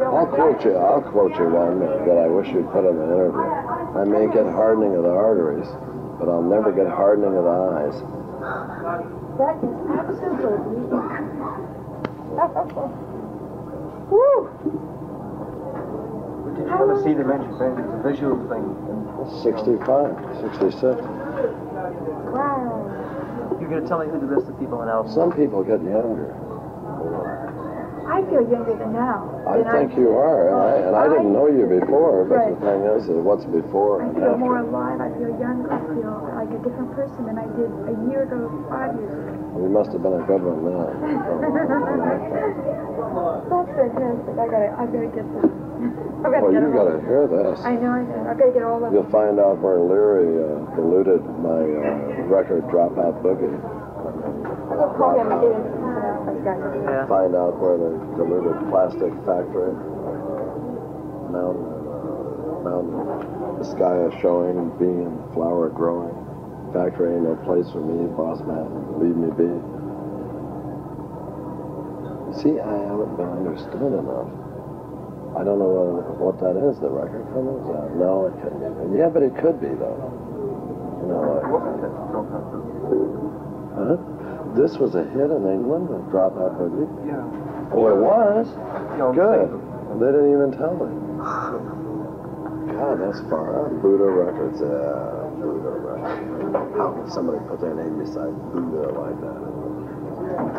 I'll quote you one that I wish you'd put in the interview. I may get hardening of the arteries, but I'll never get hardening of the eyes. That is absolutely Woo! Did you ever see the Magic Band? It's a visual thing. 65, 66. Wow. You're going to tell me who the rest of the people in Alabama? Some people get younger. I feel younger than now. I think you are, and I didn't know you before, but the thing is that what's before and I feel after. more alive, I feel younger, I feel like a different person than I did a year ago, 5 years ago. You must have been a good one then. That's fantastic. I've got to get this. Well, you got to hear this. I know. I've got to get all of it. You'll find out where Leary diluted my record Dropout Boogie. I'll call him and get him. Yeah. Find out where they diluted Plastic Factory. Mountain, the sky is showing, being, flower growing. Factory ain't no place for me, boss man, leave me be. See, I haven't been understood enough. I don't know what that is, the record from it. No, it couldn't be. Yeah, but it could be, though. You know, huh? This was a hit in England, the Dropout Boogie? Yeah. Oh, it was? Yeah, good. They didn't even tell me. God, that's far out. Buddha Records, Buddha Records. How can somebody put their name beside Buddha like that?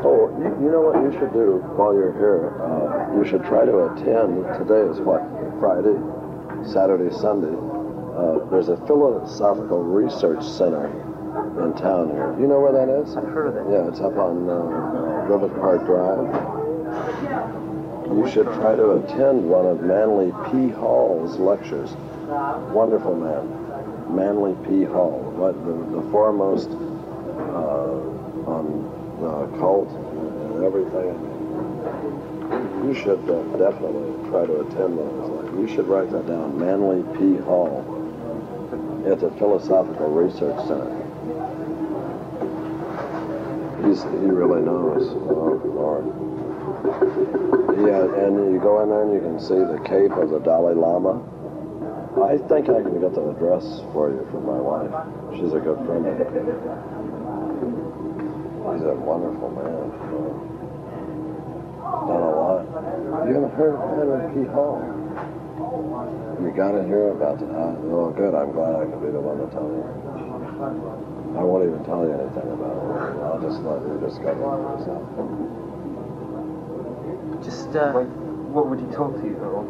Oh, you know what you should do while you're here? You should try to attend. Today is what? Friday, Saturday, Sunday. There's a philosophical research center in town here. You know where that is? I've heard of it. Yeah, it's up on Beefheart Drive. You should try to attend one of Manly P. Hall's lectures. Wonderful man. Manly P. Hall, the foremost on cult and everything. You should definitely try to attend one of those. You should write that down. Manly P. Hall at the Philosophical Research Center. He really knows. Oh, Lord. Yeah, and you go in there and you can see the cape of the Dalai Lama. I think I can get the address for you from my wife. She's a good friend of mine. He's a wonderful man. Done a lot. You haven't heard of Henry P. Hall? You got to hear about that. Oh, good. I'm glad I could be the one to tell you. I won't even tell you anything about it. I'll just let you discover it yourself. Just, what would he talk to you about?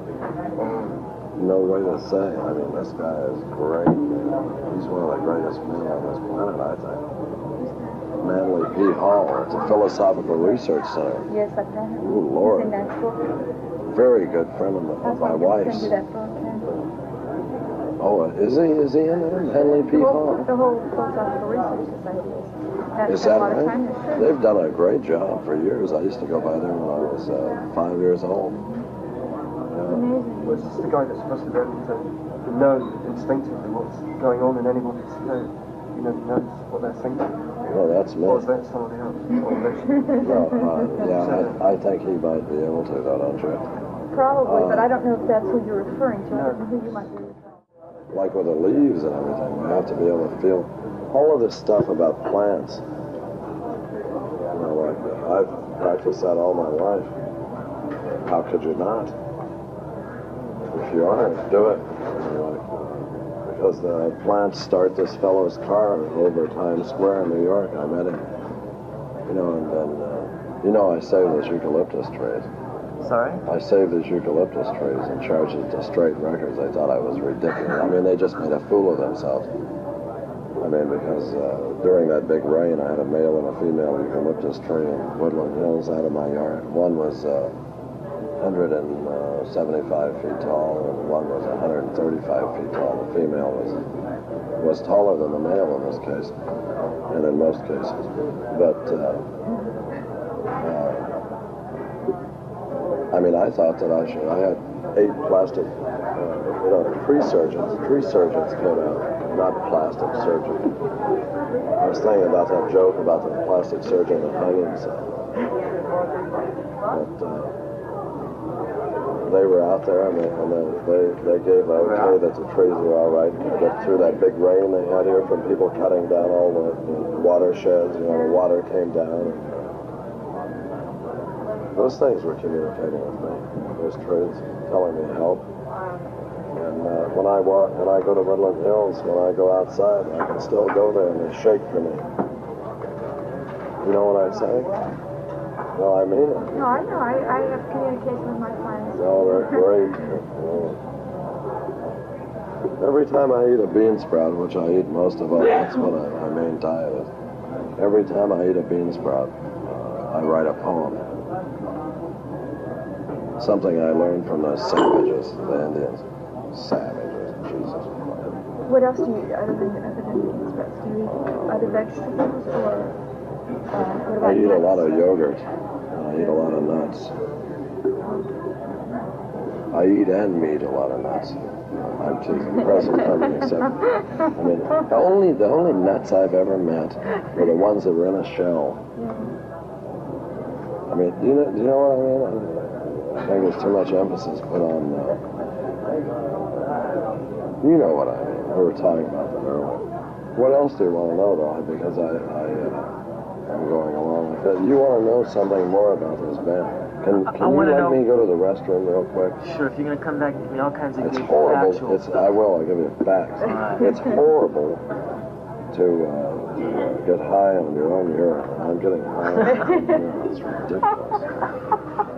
No way to say. I mean, this guy is great. He's one of the greatest men on this planet, I think. Manly P. Hall. It's a philosophical research center. Yes, I've done it. Ooh, Lord. He's in that book. Very good friend of my wife's. Send you that book, Oh, is he in there? Manly P. Hall? The whole Philosophical Research Society Is that right? They've done a great job for years. I used to go by there when I was 5 years old. Amazing. Well, it's just the guy that's supposed to be able to know instinctively what's going on in anybody's head. You know, he knows what they're thinking. Well, that's me. Or is that somebody else? No, yeah, I think he might be able to, though, don't you? Probably, but I don't know if that's who you're referring to. I don't know who you might be referring to. Like with the leaves and everything, you have to be able to feel all of this stuff about plants. You know, like I've practiced that all my life. How could you not? If you are, do it. You know, because the plants start this fellow's car over Times Square in New York. I met him. You know, and then I saved those eucalyptus trees. Sorry? I saved these eucalyptus trees and charged it to Straight Records. They thought I was ridiculous. I mean, they just made a fool of themselves. I mean, because during that big rain, I had a male and a female eucalyptus tree in Woodland Hills out of my yard. One was 175 feet tall, and one was 135 feet tall. The female was taller than the male in this case, and in most cases. But I mean, I thought that I had 8 plastic, tree surgeons came out, not plastic surgery. I was thinking about that joke about the plastic surgeon that hung himself. But, they were out there, and they gave the okay that the trees were all right. But through that big rain they had here from people cutting down all the watersheds, the water came down. And, those things were communicating with me. Those trees telling me help. And when I go to Woodland Hills, when I go outside, I can still go there and they shake for me. You know what I'm saying? No, I mean it. No, I know. I have communication with my clients. No, they're great. Every time I eat a bean sprout, which I eat most of all, that's what my main diet is. Every time I eat a bean sprout, I write a poem. Something I learned from those savages, the Indians. Savages, Jesus Christ. What else do you eat other than bean sprouts? Do you eat other vegetables or what about I eat a nuts? lot of yogurt. I eat a lot of nuts. I eat and meat a lot of nuts. I'm just impressive company, except I mean the only nuts I've ever met were the ones that were in a shell. I mean, do you know what I mean? I think there's too much emphasis put on you know what I mean. We were talking about that earlier. What else do you want to know, though? Because I'm going along with it. You want to know something more about this band? Can you let me go to the restroom real quick? Sure, if you're going to come back and give me all kinds of It's good horrible. factual. I'll give you facts. Right. It's horrible to get high on your own urine. I'm getting high on your own urine. It's ridiculous.